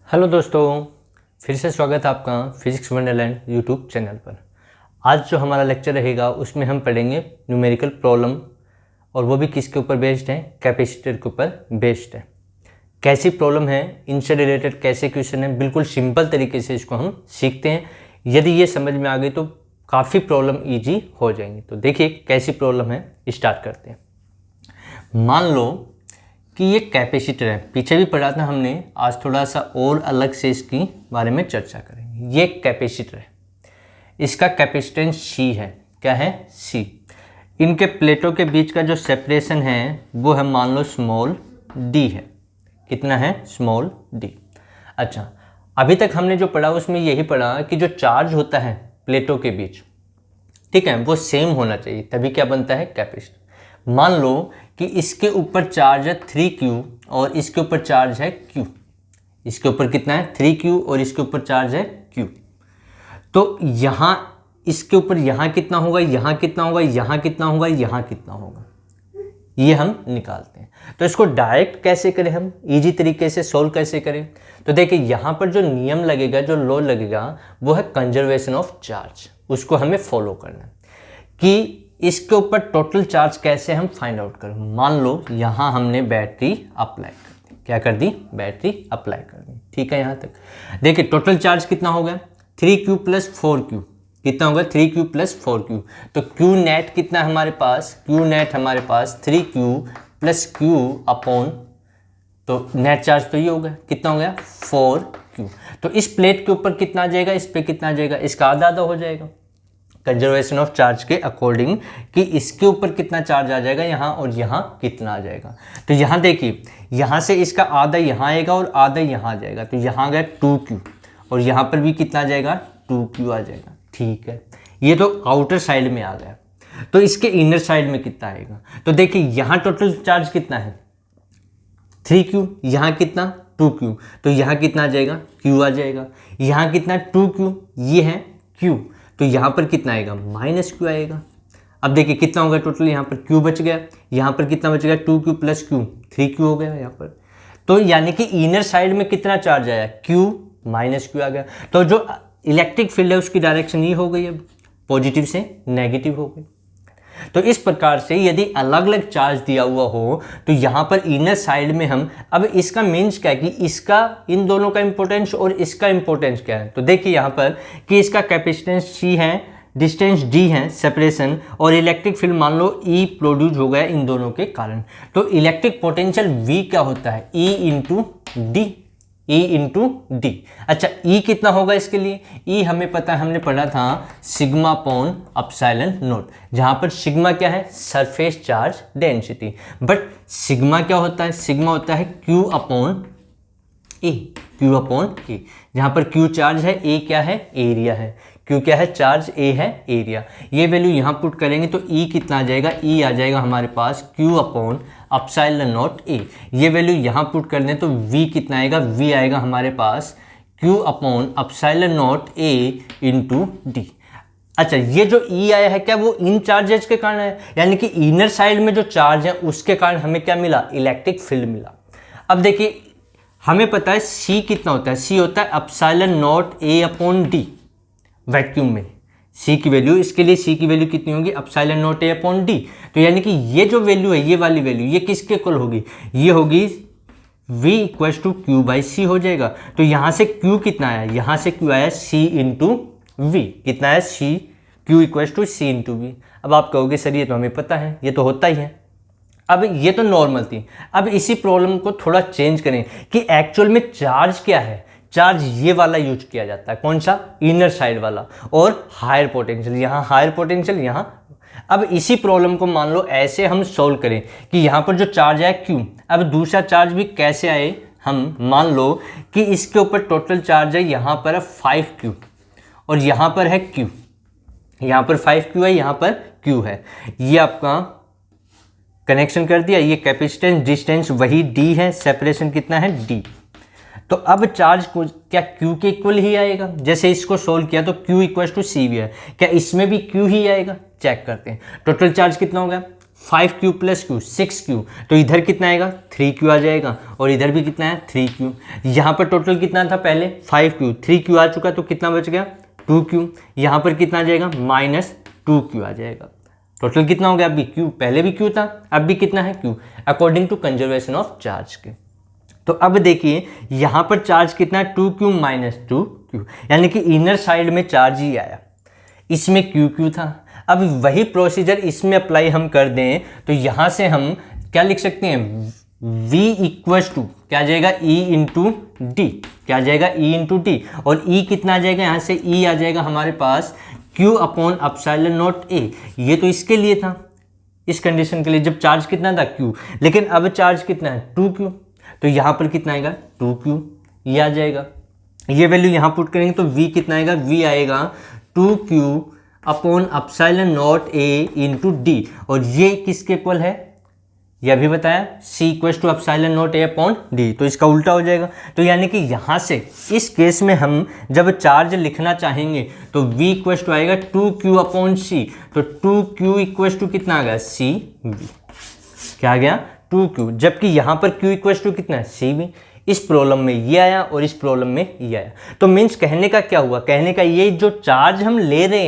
Hello दोस्तों, फिर से स्वागत है आपका फिजिक्स वंडरलैंड यूट्यूब चैनल पर। आज जो हमारा लेक्चर रहेगा उसमें हम पढ़ेंगे न्यूमेरिकल प्रॉब्लम, और वो भी किसके ऊपर बेस्ड है? कैपेसिटर के ऊपर बेस्ड है। कैसी प्रॉब्लम है, इनसे रिलेटेड कैसे क्वेश्चन है, बिल्कुल सिंपल तरीके से इसको हम सीखते हैं। यदि ये समझ में आ गई तो काफ़ी प्रॉब्लम ईजी हो जाएंगी। तो देखिए कैसी प्रॉब्लम है, स्टार्ट करते हैं। मान लो कि ये कैपेसिटर है, पीछे भी पढ़ा था हमने, आज थोड़ा सा और अलग से इसकी बारे में चर्चा करेंगे। ये कैपेसिटर है, इसका कैपेसिटेंस C है। क्या है? C। इनके प्लेटों के बीच का जो सेपरेशन है वो है, मान लो स्मॉल d है। कितना है? Small d। अच्छा, अभी तक हमने जो पढ़ा उसमें यही पढ़ा कि जो चार्ज होता है प्लेटों के बीच, ठीक है, वो सेम होना चाहिए, तभी क्या बनता है? कैपेसिटर। मान लो कि इसके ऊपर चार्ज है 3Q और इसके ऊपर चार्ज है Q। इसके ऊपर कितना है? 3Q और इसके ऊपर चार्ज है Q। तो यहाँ इसके ऊपर यहाँ कितना होगा, यहाँ कितना होगा, यहाँ कितना होगा, यहाँ कितना होगा, ये हम निकालते हैं। तो इसको डायरेक्ट कैसे करें हम, इजी तरीके से सोल्व कैसे करें? तो देखिए यहाँ पर जो नियम लगेगा, जो लॉ लगेगा, वो है कंजर्वेशन ऑफ चार्ज। उसको हमें फॉलो करना है कि इसके ऊपर टोटल चार्ज कैसे हम फाइंड आउट करें। मान लो यहाँ हमने बैटरी अप्लाई कर दी। क्या कर दी? बैटरी अप्लाई कर दी। ठीक है, यहाँ तक देखिए टोटल चार्ज कितना हो गया? 3Q plus 4Q। कितना होगा? 3Q plus 4Q। तो Q नेट कितना है हमारे पास? Q नेट हमारे पास 3Q प्लस Q अपॉन, तो नेट चार्ज तो ये हो गया, कितना हो गया? 4Q। तो इस प्लेट के ऊपर कितना आ जाएगा, इस पे कितना आ जाएगा? इसका आधा आधा हो जाएगा कंजर्वेशन ऑफ चार्ज के अकॉर्डिंग, कि इसके ऊपर कितना चार्ज आ जाएगा यहाँ और यहाँ कितना आ जाएगा। तो यहाँ देखिए, यहाँ से इसका आधा यहाँ आएगा और आधा यहाँ आ जाएगा, तो यहाँ गया 2Q और यहाँ पर भी कितना आ जाएगा? 2Q आ जाएगा। ठीक है, ये तो आउटर साइड में आ गया। तो इसके इनर साइड में कितना आएगा? तो देखिए यहाँ टोटल चार्ज कितना है? 3Q। यहाँ कितना? 2Q। तो यहाँ कितना आ जाएगा? Q आ जाएगा। यहाँ कितना? 2Q। ये है Q। तो यहाँ पर कितना आएगा? माइनस Q आएगा। अब देखिए कितना होगा टोटल, यहाँ पर Q बच गया, यहाँ पर कितना बच गया? 2Q प्लस Q, 3Q हो गया यहाँ पर। तो यानी कि इनर साइड में कितना चार्ज आया? Q माइनस Q आ गया। तो जो इलेक्ट्रिक फील्ड है उसकी डायरेक्शन ये हो गई, अब पॉजिटिव से नेगेटिव हो गई। तो इस प्रकार से यदि अलग अलग चार्ज दिया हुआ हो तो यहाँ पर इनर साइड में हम, अब इसका मीन्स क्या है कि इसका, इन दोनों का इंपॉर्टेंस और इसका इंपॉर्टेंस क्या है? तो देखिए यहाँ पर कि इसका कैपेसिटेंस C है, डिस्टेंस D है, सेपरेशन, और इलेक्ट्रिक फील्ड मान लो E प्रोड्यूस हो गया इन दोनों के कारण। तो इलेक्ट्रिक पोटेंशियल V क्या होता है? E into D। E into D. अच्छा, E कितना होगा इसके लिए? E हमें पता है, हमने पढ़ा था सिग्मा अपॉन एप्सिलॉन नॉट, जहां पर सिग्मा क्या है? Surface charge density. But sigma क्या होता है? सिग्मा होता है Q upon E। Q upon E, जहां पर Q चार्ज है, A क्या है? एरिया है। Q क्या है? चार्ज, A है एरिया। ये वैल्यू यहाँ पुट करेंगे तो E कितना आ जाएगा? E आ जाएगा हमारे पास Q upon epsilon not A। ये वैल्यू यहाँ पुट कर दें तो V कितना आएगा? V आएगा हमारे पास Q upon epsilon not A into D। अच्छा, ये जो E आया है क्या वो इन चार्जेस के कारण है? यानी कि इनर साइड में जो चार्ज है उसके कारण हमें क्या मिला? इलेक्ट्रिक फील्ड मिला। अब देखिए हमें पता है C कितना होता है? C होता है epsilon not A upon D। Vacuum में C की वैल्यू, इसके लिए C की वैल्यू कितनी होगी? Epsilon not A upon D। तो यानी कि ये जो वैल्यू है, ये वाली वैल्यू, ये किसके इक्वल होगी? ये होगी V equals to Q by C हो जाएगा। तो यहाँ से Q कितना आया? यहाँ से Q आया C इंटू V। कितना है? C, Q equals to C into V। अब आप कहोगे सर ये तो हमें पता है, ये तो होता ही है। अब ये तो नॉर्मल थी। अब इसी प्रॉब्लम को थोड़ा चेंज करें कि एक्चुअल में चार्ज क्या है। चार्ज ये वाला यूज किया जाता है, कौन सा? इनर साइड वाला, और हायर पोटेंशियल, यहाँ हायर पोटेंशियल, यहाँ। अब इसी प्रॉब्लम को मान लो ऐसे हम सोल्व करें कि यहाँ पर जो चार्ज है Q, अब दूसरा चार्ज भी कैसे आए? हम मान लो कि इसके ऊपर टोटल चार्ज है, यहाँ पर है 5Q और यहाँ पर है Q। यहाँ पर 5Q है, यहाँ पर Q है। ये आपका कनेक्शन कर दिया। ये कैपेसिटेंस, डिस्टेंस वही D है, सेपरेशन कितना है? D। तो अब चार्ज को क्या Q के इक्वल ही आएगा? जैसे इसको सोल्व किया तो Q इक्वल टू C भी है, क्या इसमें भी Q ही आएगा? चेक करते हैं। टोटल चार्ज कितना हो गया? 5Q + Q 6Q, तो इधर कितना आएगा 3Q आ जाएगा और इधर भी कितना है 3Q। यहाँ पर टोटल कितना था पहले 5Q, 3Q आ चुका तो कितना बच गया 2Q। यहाँ पर कितना आ जाएगा -2Q आ जाएगा। टोटल कितना हो गया अभी Q, पहले भी Q था अब भी कितना है Q, according to conservation of charge के। तो अब देखिए यहाँ पर चार्ज कितना है 2Q - 2Q, यानी कि इनर साइड में चार्ज ही आया, इसमें QQ था। अब वही प्रोसीजर इसमें अप्लाई हम कर दें तो यहाँ से हम क्या लिख सकते हैं V = क्या आ जाएगा E × D, क्या आ जाएगा E × D, और E कितना आ जाएगा यहाँ से E आ जाएगा हमारे पास Q/ε0A। ये तो इसके लिए था, इस कंडीशन के लिए जब चार्ज कितना था Q, लेकिन अब चार्ज कितना है 2Q, तो यहाँ पर कितना आएगा 2Q, ये आ जाएगा। ये वैल्यू यहाँ पुट करेंगे तो V कितना आएगा, V आएगा 2Q/ε0A × D, और ये किसके इक्वल है ये अभी बताया C = ε0A/D, तो इसका उल्टा हो जाएगा। तो यानी कि यहाँ से इस केस में हम जब चार्ज लिखना चाहेंगे तो V = आएगा 2Q/C, तो 2Q = कितना आ गया CV, क्या आ गया 2Q, जबकि यहाँ पर Q = कितना है CV। इस प्रॉब्लम में ये आया और इस प्रॉब्लम में ये आया। तो मीन्स कहने का क्या हुआ, कहने का ये जो चार्ज हम ले रहे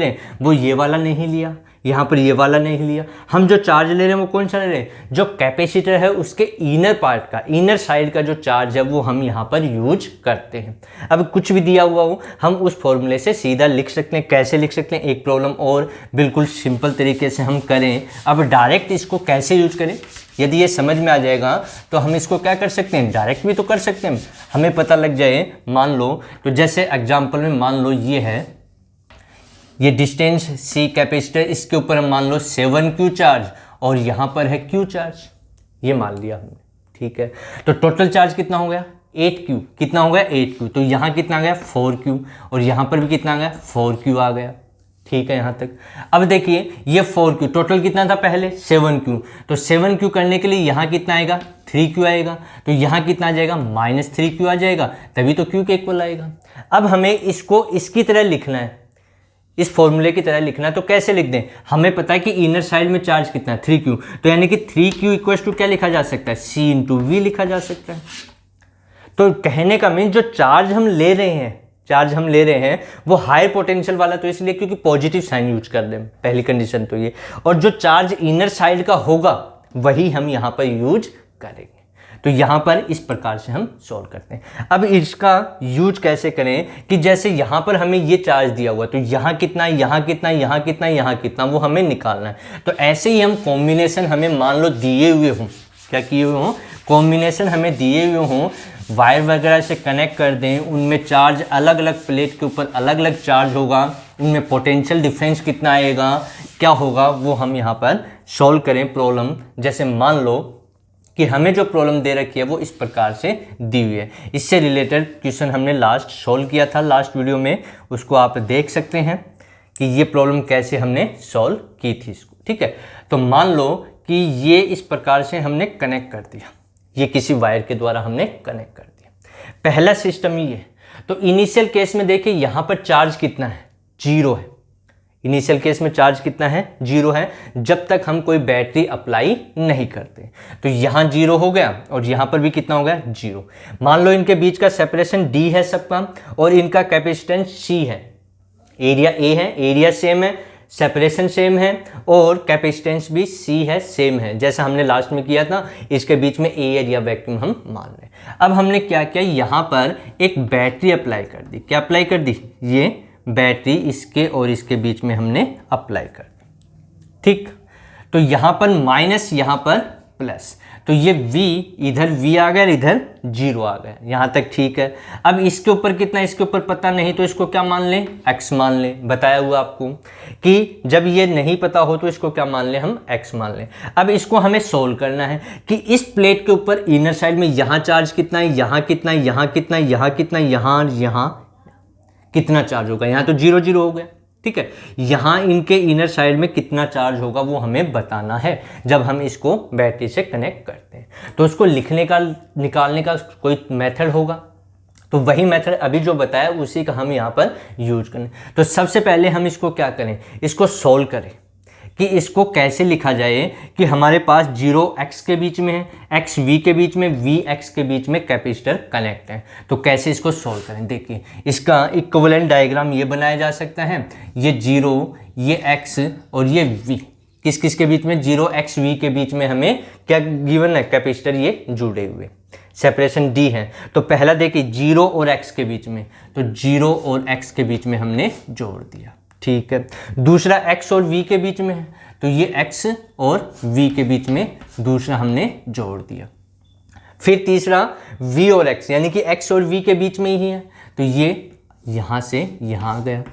हैं वो ये वाला नहीं लिया, यहाँ पर ये वाला नहीं लिया, हम जो चार्ज ले रहे हैं वो कौन सा ले रहे हैं, जो कैपेसिटर है उसके इनर पार्ट का, इनर साइड का जो चार्ज है वो हम यहाँ पर यूज करते हैं। अब कुछ भी दिया हुआ हो हम उस फॉर्मूले से सीधा लिख सकते हैं। कैसे लिख सकते हैं, एक प्रॉब्लम और बिल्कुल सिंपल तरीके से हम करें। अब डायरेक्ट इसको कैसे यूज करें, यदि ये समझ में आ जाएगा तो हम इसको क्या कर सकते हैं, डायरेक्ट भी तो कर सकते हैं। हमें पता लग जाए, मान लो तो जैसे एग्जाम्पल में मान लो ये है, ये डिस्टेंस C कैपेसिटर, इसके ऊपर हम मान लो 7Q चार्ज और यहाँ पर है Q चार्ज, ये मान लिया हमने, ठीक है। तो टोटल चार्ज कितना हो गया 8Q, कितना हो गया 8Q, तो यहाँ कितना आ गया 4Q और यहाँ पर भी कितना आ गया 4Q आ गया, ठीक है यहाँ तक। अब देखिए ये 4Q, टोटल कितना था पहले 7Q, तो 7Q करने के लिए यहाँ कितना आएगा 3Q आएगा, तो यहाँ कितना आ जाएगा -3Q आ जाएगा, तभी तो Q के इक्वल आएगा। अब हमें इसको इसकी तरह लिखना है, इस फॉर्मूले की तरह लिखना है, तो कैसे लिख दें, हमें पता है कि इनर साइड में चार्ज कितना है 3Q, तो यानी कि 3Q = क्या लिखा जा सकता है C × V लिखा जा सकता है। तो कहने का मीन जो चार्ज हम ले रहे हैं वो हाई पोटेंशियल वाला, तो इसलिए क्योंकि पॉजिटिव साइन यूज कर दें, पहली कंडीशन तो ये, और जो चार्ज इनर साइड का होगा वही हम यहाँ पर यूज करेंगे। तो यहाँ पर इस प्रकार से हम सॉल्व करते हैं। अब इसका यूज कैसे करें कि जैसे यहाँ पर हमें ये चार्ज दिया हुआ, तो यहाँ कितना, यहाँ कितना, यहाँ कितना, यहाँ कितना, वो हमें निकालना है। तो ऐसे ही हम कॉम्बिनेशन हमें मान लो दिए हुए हों, क्या किए हुए हों, कॉम्बिनेशन हमें दिए हुए हों, वायर वगैरह से कनेक्ट कर दें, उनमें चार्ज अलग अलग प्लेट के ऊपर अलग अलग चार्ज होगा, उनमें पोटेंशियल डिफरेंस कितना आएगा, क्या होगा, वो हम यहाँ पर सॉल्व करें प्रॉब्लम। जैसे मान लो कि हमें जो प्रॉब्लम दे रखी है वो इस प्रकार से दी हुई है, इससे रिलेटेड क्वेश्चन हमने लास्ट सॉल्व किया था, लास्ट वीडियो में, उसको आप देख सकते हैं कि ये प्रॉब्लम कैसे हमने सॉल्व की थी इसको, ठीक है। तो मान लो कि ये इस प्रकार से हमने कनेक्ट कर दिया, ये किसी वायर के द्वारा हमने कनेक्ट कर दिया, पहला सिस्टम ये है। तो इनिशियल केस में देखिए यहाँ पर चार्ज कितना है 0 है, इनिशियल केस में चार्ज कितना है 0 है, जब तक हम कोई बैटरी अप्लाई नहीं करते। तो यहाँ 0 हो गया और यहाँ पर भी कितना हो गया 0। मान लो इनके बीच का सेपरेशन D है सबका और इनका कैपेसिटेंस C है, एरिया A है, एरिया सेम है, सेपरेशन सेम है और कैपेसिटेंस भी C है, सेम है, जैसा हमने लास्ट में किया था। इसके बीच में एयर या वैक्यूम हम मान रहे हैं। अब हमने क्या किया, यहाँ पर एक बैटरी अप्लाई कर दी, क्या अप्लाई कर दी, ये बैटरी इसके और इसके बीच में हमने अप्लाई कर दी, ठीक। तो यहाँ पर माइनस, यहाँ पर प्लस, तो ये V, इधर V आ गया, इधर 0 आ गया, यहाँ तक ठीक है। अब इसके ऊपर कितना, इसके ऊपर पता नहीं तो इसको क्या मान लें, X मान लें। बताया हुआ आपको कि जब ये नहीं पता हो तो इसको क्या मान लें, हम X मान लें। अब इसको हमें सोल्व करना है कि इस प्लेट के ऊपर इनर साइड में यहाँ चार्ज कितना है, यहाँ कितना, यहाँ कितना, यहाँ कितना, यहाँ कितना चार्ज होगा, यहाँ तो 0 0 हो गया, ठीक है। यहाँ इनके इनर साइड में कितना चार्ज होगा वो हमें बताना है जब हम इसको बैटरी से कनेक्ट करते हैं। तो उसको लिखने का, निकालने का कोई मेथड होगा, तो वही मेथड अभी जो बताया उसी का हम यहाँ पर यूज करें। तो सबसे पहले हम इसको क्या करें, इसको सोल्व करें कि इसको कैसे लिखा जाए कि हमारे पास 0x के बीच में है, x v के बीच में, v x के बीच में कैपेसिटर कनेक्ट है। तो कैसे इसको सॉल्व करें, देखिए इसका इक्विवेलेंट डायग्राम ये बनाया जा सकता है। ये 0, ये x और ये v, किस किस के बीच में, 0xv के बीच में हमें क्या गिवन है, कैपेसिटर ये जुड़े हुए, सेपरेशन d है। तो पहला देखिए 0 और x के बीच में, तो 0 और x के बीच में हमने जोड़ दिया, ठीक है। दूसरा x और v के बीच में है, तो ये x और v के बीच में दूसरा हमने जोड़ दिया। फिर तीसरा v और x, यानी कि x और v के बीच में ही है, तो ये यहाँ से यहाँ आ गया,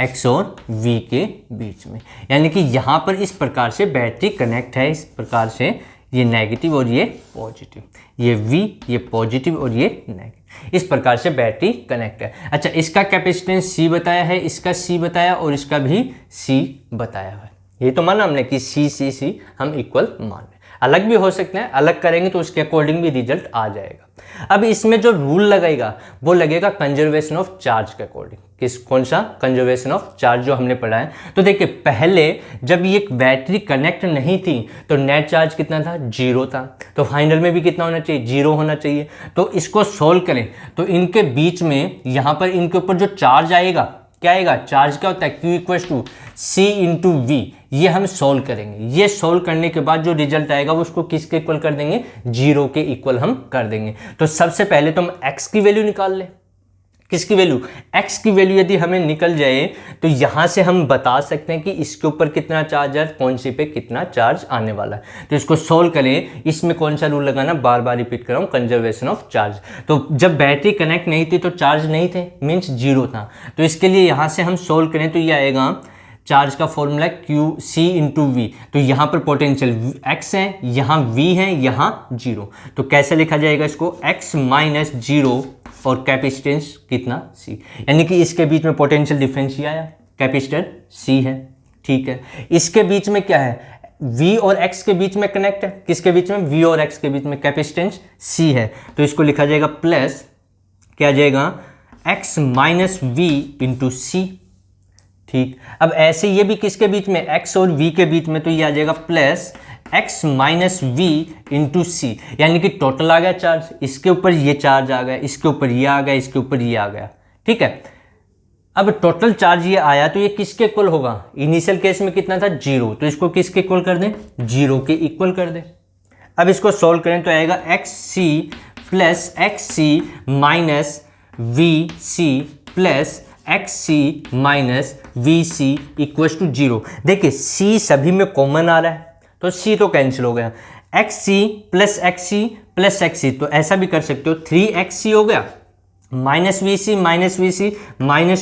x और v के बीच में, यानी कि यहाँ पर इस प्रकार से बैटरी कनेक्ट है। इस प्रकार से ये नेगेटिव और ये पॉजिटिव, ये v, ये पॉजिटिव और ये नेगेटिव, इस प्रकार से बैटरी कनेक्ट है। अच्छा, इसका कैपेसिटेंस C बताया है, इसका C बताया और इसका भी C बताया है। ये तो माना हमने कि C हम इक्वल मान लें। अलग भी हो सकते हैं, अलग करेंगे तो उसके अकॉर्डिंग भी रिजल्ट आ जाएगा। अब इसमें जो रूल लगेगा वो लगेगा कंजर्वेशन ऑफ चार्ज के अकॉर्डिंग। कौन सा, कंजर्वेशन ऑफ चार्ज जो हमने पढ़ा है। तो देखिए पहले जब ये बैटरी कनेक्ट नहीं थी तो नेट चार्ज कितना था, 0 था। तो फाइनल में भी कितना होना चाहिए, 0 होना चाहिए। तो इसको सोल्व करें तो इनके बीच में यहाँ पर इनके ऊपर जो चार्ज आएगा, क्या आएगा, चार्ज क्या होता है, Q equals to C into V। ये हम सोल्व करेंगे। ये सोल्व करने के बाद जो रिजल्ट आएगा वो उसको किसके इक्वल कर देंगे, 0 के इक्वल हम कर देंगे। तो सबसे पहले तो हम x की वैल्यू निकाल लें। किसकी वैल्यू, x की वैल्यू यदि हमें निकल जाए तो यहाँ से हम बता सकते हैं कि इसके ऊपर कितना चार्ज है, कौन सी पे कितना चार्ज आने वाला है। तो इसको सोल्व करें। इसमें कौन सा रूल लगाना, बार बार रिपीट कर रहा हूँ, कंजर्वेशन ऑफ चार्ज। तो जब बैटरी कनेक्ट नहीं थी तो चार्ज नहीं थे, मीन्स 0 था। तो इसके लिए यहाँ से हम सोल्व करें तो ये आएगा, चार्ज का formula Q C into V। तो यहाँ पर पोटेंशियल x है, यहाँ V है, यहाँ 0। तो कैसे लिखा जाएगा इसको, x माइनस 0 और कैपेसिटेंस कितना, C, यानी कि इसके बीच में पोटेंशियल डिफरेंस ही आया, कैपेसिटर C है, ठीक है। इसके बीच में क्या है, V और X के बीच में कनेक्ट है। किसके बीच में, V और X के बीच में कैपेसिटेंस C है। तो इसको लिखा जाएगा प्लस, क्या जाएगा, x minus V into C, ठीक। अब ऐसे ये भी किसके बीच में, x और v के बीच में, तो ये आ जाएगा plus x minus v into c, यानी कि टोटल आ गया चार्ज। इसके ऊपर ये चार्ज आ गया, इसके ऊपर ये आ गया, इसके ऊपर ये आ गया, ठीक है। अब टोटल चार्ज ये आया तो ये किसके इक्वल होगा, इनिशियल केस में कितना था, 0। तो इसको किसके इक्वल कर दें, 0 के इक्वल कर दें। अब इसको सोल्व करें तो आएगा X C plus X C minus V C plus X C minus V C equals to 0। देखिए c सभी में कॉमन आ रहा है तो c तो कैंसिल हो गया, X C plus X C, तो ऐसा भी कर सकते हो 3xc हो गया minus V C minus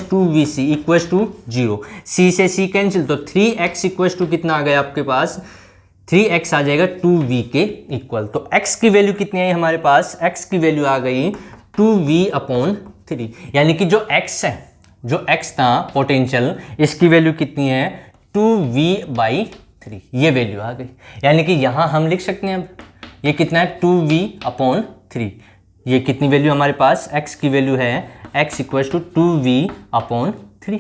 2vc equals to 0। c से c कैंसिल, तो 3x इक्वल्स टू कितना आ गया आपके पास, 3x आ जाएगा 2v के इक्वल। तो x की वैल्यू कितनी आई हमारे पास, x की वैल्यू आ गई 2v/3, यानी कि जो x है, जो x था पोटेंशियल, इसकी वैल्यू कितनी है 2v/3, ये वैल्यू आ गई। यानी कि यहाँ हम लिख सकते हैं अब ये कितना है 2v/3, ये कितनी वैल्यू हमारे पास, x की वैल्यू है x इक्वल्स टू 2v/3,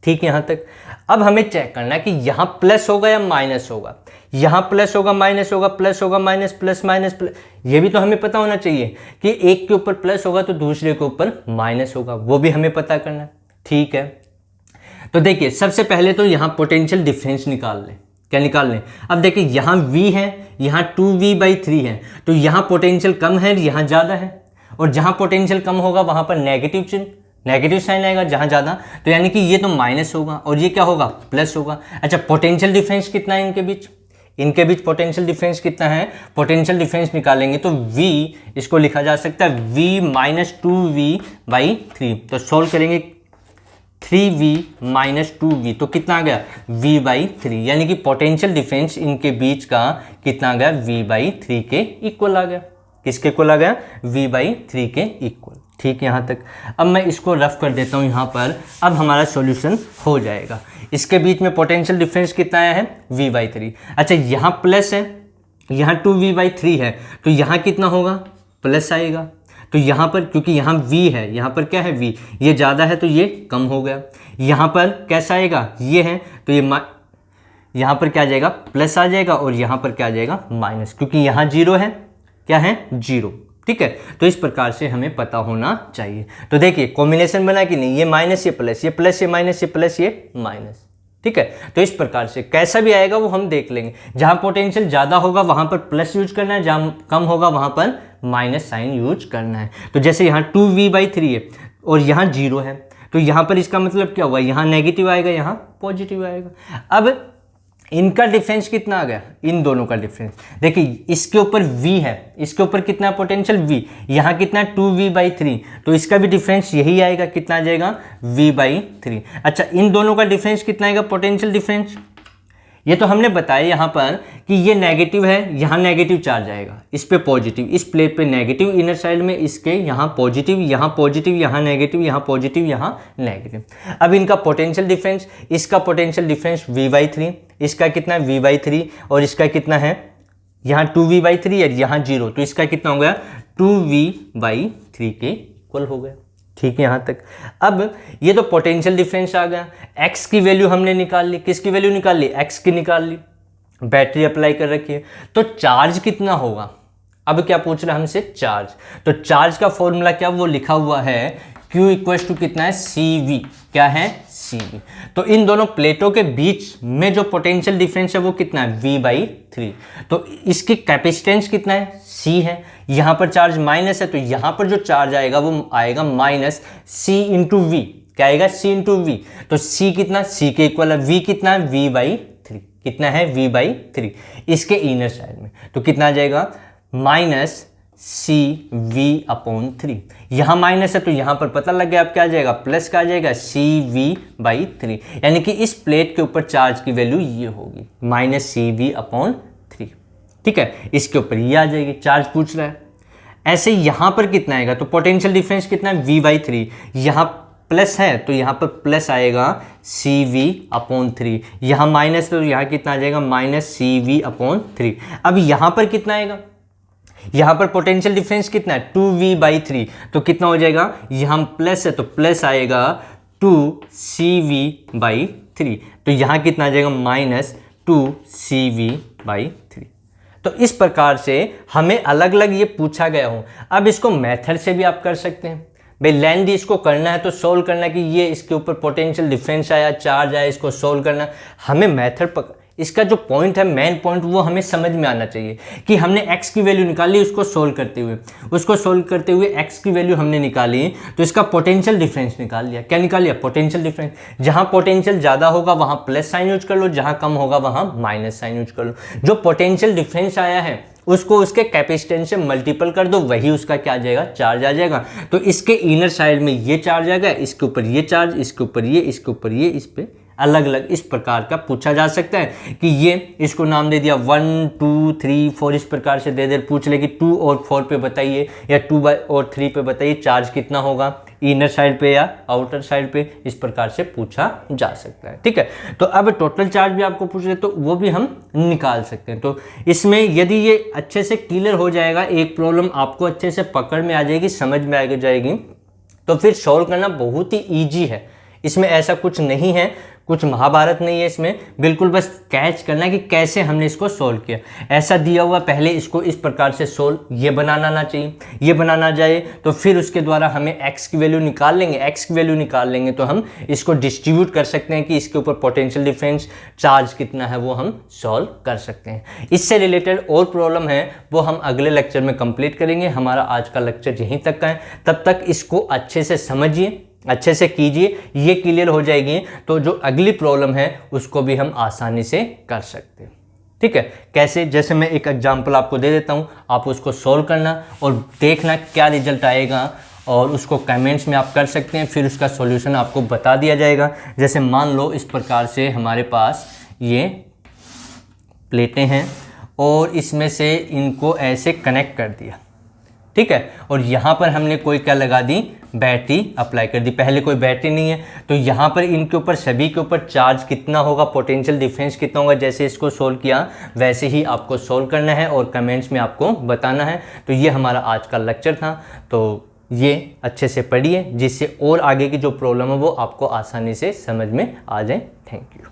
ठीक है यहाँ तक। अब हमें चेक करना है कि यहाँ प्लस होगा या माइनस होगा, यहाँ प्लस होगा माइनस होगा, प्लस होगा माइनस, प्लस माइनस प्लस, ये भी तो हमें पता होना चाहिए कि एक के ऊपर प्लस होगा तो दूसरे के ऊपर माइनस होगा, वो भी हमें पता करना है, ठीक है। तो देखिए सबसे पहले तो यहाँ पोटेंशियल डिफरेंस निकाल लें। क्या निकाल लें, अब देखिए यहाँ v है, यहाँ 2v/3 है, तो यहाँ पोटेंशियल कम है, यहाँ ज़्यादा है, और जहाँ पोटेंशियल कम होगा वहाँ पर नेगेटिव चिन्ह, नेगेटिव साइन आएगा जहाँ ज़्यादा, तो यानी कि ये तो माइनस होगा और ये क्या होगा, प्लस होगा। अच्छा पोटेंशियल डिफरेंस कितना है इनके बीच, इनके बीच पोटेंशियल डिफरेंस कितना है, पोटेंशियल डिफरेंस निकालेंगे तो v, इसको लिखा जा सकता है v माइनस 2v/3। तो सोल्व करेंगे 3v माइनस 2v, तो कितना आ गया v/3, यानी कि पोटेंशियल डिफरेंस इनके बीच का कितना आ गया v/3 के इक्वल आ गया। किसके इक्वल आ गया, v/3 के इक्वल, ठीक है यहाँ तक। अब मैं इसको रफ कर देता हूँ यहाँ पर, अब हमारा सॉल्यूशन हो जाएगा। इसके बीच में पोटेंशियल डिफरेंस कितना आया है v/3। अच्छा यहाँ प्लस है, यहाँ 2v/3 है, तो यहाँ कितना होगा, प्लस आएगा। तो यहाँ पर क्योंकि यहाँ v है, यहाँ पर क्या है v, ये ज़्यादा है तो ये कम हो गया। यहाँ पर कैसा आएगा, ये है तो यहाँ पर क्या आ जाएगा, प्लस आ जाएगा, और यहाँ पर क्या आ जाएगा, माइनस, क्योंकि यहाँ जीरो है, क्या है, जीरो। ठीक है, तो इस प्रकार से हमें पता होना चाहिए। तो देखिए कॉम्बिनेशन बना कि नहीं, ये माइनस ये प्लस, ये प्लस ये माइनस, ये प्लस ये माइनस। ठीक है, तो इस प्रकार से कैसा भी आएगा वो हम देख लेंगे। जहां पोटेंशियल ज़्यादा होगा वहां पर प्लस यूज करना है, जहां कम होगा वहां पर माइनस साइन यूज करना है। तो जैसे यहाँ 2v/3 है और यहाँ 0 है, तो यहाँ पर इसका मतलब क्या हुआ, यहाँ नेगेटिव आएगा, यहाँ पॉजिटिव आएगा। अब इनका डिफरेंस कितना आ गया, इन दोनों का डिफरेंस देखिए, इसके ऊपर v है, इसके ऊपर कितना पोटेंशियल v, यहाँ कितना 2v/3, तो इसका भी डिफरेंस यही आएगा, कितना आ जाएगा, v/3। अच्छा, इन दोनों का डिफरेंस कितना आएगा, पोटेंशियल डिफरेंस, ये तो हमने बताया यहाँ पर कि ये नेगेटिव है, यहाँ नेगेटिव चार्ज आएगा, इस पे पॉजिटिव, इस प्लेट पे नेगेटिव इनर साइड में, इसके यहाँ पॉजिटिव, यहाँ पॉजिटिव, यहाँ नेगेटिव, यहाँ पॉजिटिव, यहाँ नेगेटिव। अब इनका पोटेंशियल डिफरेंस, इसका पोटेंशियल डिफरेंस v/3, इसका कितना है v/3, और इसका कितना है, यहाँ 2v/3 है, यहाँ 0, तो इसका कितना हो गया, 2v/3 के इक्वल हो गया। ठीक है, यहाँ तक। अब ये तो पोटेंशियल डिफरेंस आ गया, x की वैल्यू हमने निकाल ली, किसकी वैल्यू निकाल ली, x की निकाल ली, बैटरी अप्लाई कर रखी है, तो चार्ज कितना होगा। अब क्या पूछ रहा है हमसे, चार्ज। तो चार्ज का फॉर्मूला क्या, वो लिखा हुआ है Q इक्वल्स टू कितना है, CV, क्या है, CV। तो इन दोनों प्लेटों के बीच में जो पोटेंशियल डिफरेंस है वो कितना है, v/3। तो इसकी कैपेसिटेंस कितना है, C है, यहाँ पर चार्ज माइनस है, तो यहाँ पर जो चार्ज आएगा वो आएगा माइनस C इंटू वी, क्या आएगा, C इंटू वी। तो C कितना, C के इक्वल है, V कितना है, v/3, कितना है, v/3 इसके इनर साइड में, तो कितना आ जाएगा, माइनस CV/3। यहाँ माइनस है तो यहाँ पर पता लग गया, अब क्या आ जाएगा, प्लस का आ जाएगा, CV/3, यानी कि इस प्लेट के ऊपर चार्ज की वैल्यू ये होगी, माइनस CV/3। ठीक है, इसके ऊपर ये आ जाएगी, चार्ज पूछ रहा है। ऐसे यहाँ पर कितना आएगा, तो पोटेंशियल डिफरेंस कितना है, v/3, यहाँ प्लस है तो यहाँ पर प्लस आएगा CV/3, यहाँ माइनस तो यहाँ कितना आ जाएगा, माइनस CV/3। अब यहाँ पर कितना आएगा, यहाँ पर पोटेंशियल डिफरेंस कितना है, 2v/3, तो कितना हो जाएगा, यहाँ प्लस है तो प्लस आएगा 2CV/3, तो यहाँ कितना आ जाएगा, माइनस 2CV/3। तो इस प्रकार से हमें अलग अलग ये पूछा गया हो। अब इसको मेथड से भी आप कर सकते हैं, भाई लेंथ दी इसको करना है तो सोल्व करना है कि ये इसके ऊपर पोटेंशियल डिफरेंस आया, चार्ज आया, इसको सोल्व करना। हमें मेथड इसका जो पॉइंट है, मेन पॉइंट, वो हमें समझ में आना चाहिए कि हमने x की वैल्यू निकाली, उसको सोल्व करते हुए x की वैल्यू हमने निकाली, तो इसका पोटेंशियल डिफरेंस निकाल लिया। क्या निकाल लिया, पोटेंशियल डिफरेंस। जहां पोटेंशियल ज़्यादा होगा वहां प्लस साइन यूज कर लो, जहां कम होगा वहां माइनस साइन यूज कर लो। जो पोटेंशियल डिफरेंस आया है उसको उसके कैपेसिटेंस से मल्टीपल कर दो, वही उसका क्या आ जाएगा, चार्ज आ जाएगा। तो इसके इनर साइड में ये चार्ज आ गया, इसके ऊपर ये चार्ज, इसके ऊपर ये, इसके ऊपर ये, इस पे अलग अलग इस प्रकार का पूछा जा सकता है कि ये इसको नाम दे दिया 1 2 3 4, इस प्रकार से दे पूछ ले कि 2 और 4 पे बताइए या 2 और 3 पे बताइए चार्ज कितना होगा, इनर साइड पे या आउटर साइड पे, इस प्रकार से पूछा जा सकता है। ठीक है, तो अब टोटल चार्ज भी आपको पूछ रहे तो वो भी हम निकाल सकते हैं। तो इसमें यदि ये अच्छे से क्लियर हो जाएगा, एक प्रॉब्लम आपको अच्छे से पकड़ में आ जाएगी, समझ में आ जाएगी, तो फिर सॉल्व करना बहुत ही ईजी है। इसमें ऐसा कुछ नहीं है, कुछ महाभारत नहीं है इसमें, बिल्कुल बस कैच करना है कि कैसे हमने इसको सोल्व किया। ऐसा दिया हुआ, पहले इसको इस प्रकार से सोल्व ये बनाना ना चाहिए, ये बनाना जाए तो फिर उसके द्वारा हमें x की वैल्यू निकाल लेंगे। x की वैल्यू निकाल लेंगे तो हम इसको डिस्ट्रीब्यूट कर सकते हैं कि इसके ऊपर पोटेंशियल डिफरेंस चार्ज कितना है वो हम सॉल्व कर सकते हैं। इससे रिलेटेड और प्रॉब्लम है वो हम अगले लेक्चर में कंप्लीट करेंगे। हमारा आज का लेक्चर यहीं तक का है, तब तक इसको अच्छे से समझिए, अच्छे से कीजिए, ये क्लियर हो जाएगी तो जो अगली प्रॉब्लम है उसको भी हम आसानी से कर सकते हैं। ठीक है, कैसे, जैसे मैं एक एग्जांपल आपको दे देता हूँ, आप उसको सॉल्व करना और देखना क्या रिजल्ट आएगा, और उसको कमेंट्स में आप कर सकते हैं, फिर उसका सॉल्यूशन आपको बता दिया जाएगा। जैसे मान लो इस प्रकार से हमारे पास ये प्लेटें हैं और इसमें से इनको ऐसे कनेक्ट कर दिया, ठीक है, और यहाँ पर हमने कोई क्या लगा दी, बैटरी अप्लाई कर दी। पहले कोई बैटरी नहीं है तो यहाँ पर इनके ऊपर सभी के ऊपर चार्ज कितना होगा, पोटेंशियल डिफरेंस कितना होगा, जैसे इसको सोल्व किया वैसे ही आपको सोल्व करना है और कमेंट्स में आपको बताना है। तो ये हमारा आज का लेक्चर था, तो ये अच्छे से पढ़िए जिससे और आगे की जो प्रॉब्लम है वो आपको आसानी से समझ में आ जाए। Thank you.